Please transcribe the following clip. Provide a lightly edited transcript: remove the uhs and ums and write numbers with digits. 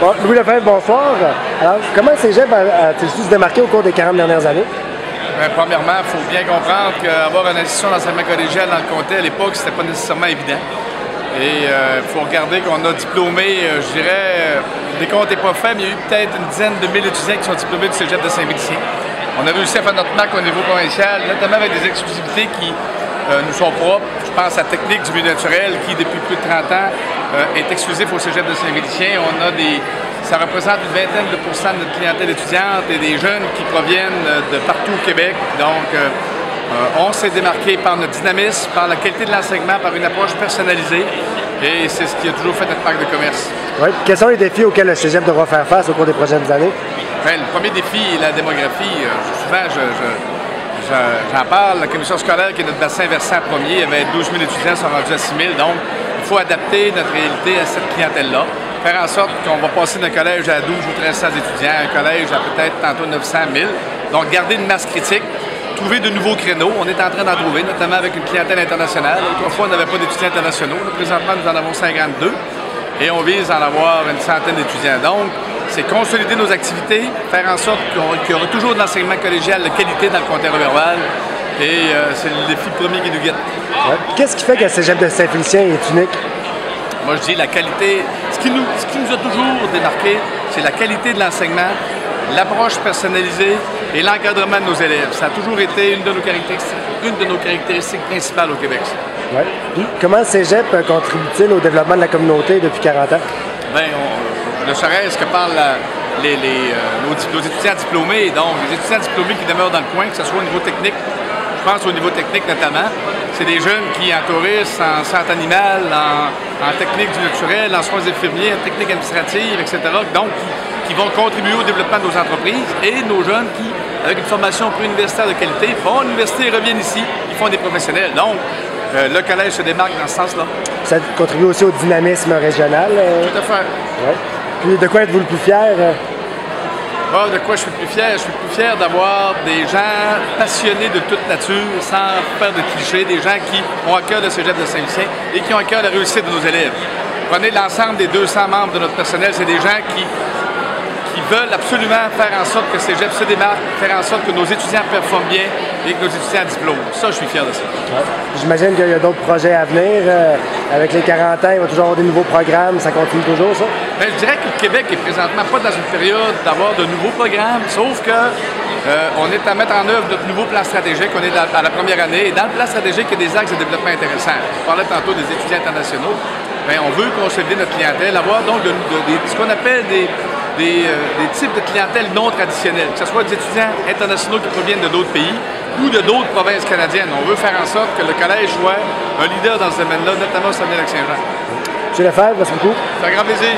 Bon, Louis Lefebvre, bonsoir. Alors, comment le Cégep a-t-il su se démarquer au cours des 40 dernières années? Bien, premièrement, il faut bien comprendre qu'avoir une institution d'enseignement collégial dans le comté à l'époque, c'était pas nécessairement évident. Et il faut regarder qu'on a diplômé, je dirais, le décompte n'est pas fait, mais il y a eu peut-être une dizaine de mille étudiants qui sont diplômés du Cégep de Saint-Félicien. On a réussi à faire notre marque au niveau provincial, notamment avec des exclusivités qui nous sont propres. Je pense à la technique du milieu naturel qui, depuis plus de 30 ans, est exclusif au Cégep de Saint-Félicien. Ça représente une vingtaine de pourcents de notre clientèle étudiante et des jeunes qui proviennent de partout au Québec. Donc, on s'est démarqué par notre dynamisme, par la qualité de l'enseignement, par une approche personnalisée. Et c'est ce qui a toujours fait notre marque de commerce. Oui. Quels sont les défis auxquels le Cégep devra faire face au cours des prochaines années? Bien, le premier défi est la démographie. Souvent, j'en parle. La commission scolaire, qui est notre bassin versant premier, avait 12 000 étudiants, sont rendus à 6 000. Donc, il faut adapter notre réalité à cette clientèle-là. Faire en sorte qu'on va passer d'un collège à 12 ou 1300 étudiants à un collège à peut-être tantôt 900 000. Donc, garder une masse critique, trouver de nouveaux créneaux. On est en train d'en trouver, notamment avec une clientèle internationale. Autrefois, on n'avait pas d'étudiants internationaux. Là, présentement, nous en avons 52 et on vise à en avoir une centaine d'étudiants. Donc, c'est consolider nos activités, faire en sorte qu'il y aura toujours de l'enseignement collégial de qualité dans le comté Roberval. Et c'est le défi premier qui nous guette. Ouais. Qu'est-ce qui fait que le Cégep de Saint-Félicien est unique? Moi, je dis la qualité. Ce qui nous a toujours démarqué, c'est la qualité de l'enseignement, l'approche personnalisée et l'encadrement de nos élèves. Ça a toujours été une de nos caractéristiques principales au Québec. Ouais. Puis, comment le Cégep contribue-t-il au développement de la communauté depuis 40 ans? Bien, ne serait-ce que par nos étudiants diplômés, donc les étudiants diplômés qui demeurent dans le coin, que ce soit au niveau technique, je pense au niveau technique notamment, c'est des jeunes qui en tourisme, en santé animale, en technique du naturel, en soins infirmiers, en technique administrative, etc. Donc, qui vont contribuer au développement de nos entreprises et nos jeunes qui, avec une formation préuniversitaire de qualité, vont à l'université et reviennent ici, ils font des professionnels. Donc, le collège se démarque dans ce sens-là. Ça contribue aussi au dynamisme régional. Tout à fait. Ouais. Puis, de quoi êtes-vous le plus fier? De quoi je suis le plus fier? Je suis le plus fier d'avoir des gens passionnés de toute nature, sans faire de clichés, des gens qui ont à cœur le Cégep de Saint-Félicien et qui ont à cœur la réussite de nos élèves. Prenez l'ensemble des 200 membres de notre personnel, c'est des gens qui veulent absolument faire en sorte que le Cégep se démarque, faire en sorte que nos étudiants performent bien et que nos étudiants diplôment. Ça, je suis fier de ça. Ouais. J'imagine qu'il y a d'autres projets à venir. Avec les 40 ans, il va toujours avoir des nouveaux programmes. Ça continue toujours, ça? Bien, je dirais que le Québec est présentement pas dans une période d'avoir de nouveaux programmes, sauf que on est à mettre en œuvre notre nouveau plan stratégique. On est à la première année. Et dans le plan stratégique, il y a des axes de développement intéressants. Je parlais tantôt des étudiants internationaux. Bien, on veut consolider notre clientèle, avoir donc ce qu'on appelle des types de clientèle non traditionnels, que ce soit des étudiants internationaux qui proviennent de d'autres pays ou de d'autres provinces canadiennes. On veut faire en sorte que le collège soit un leader dans ce domaine-là, notamment au Saguenay-Lac-Saint-Jean. M. Lefebvre, merci beaucoup. C'est un grand plaisir.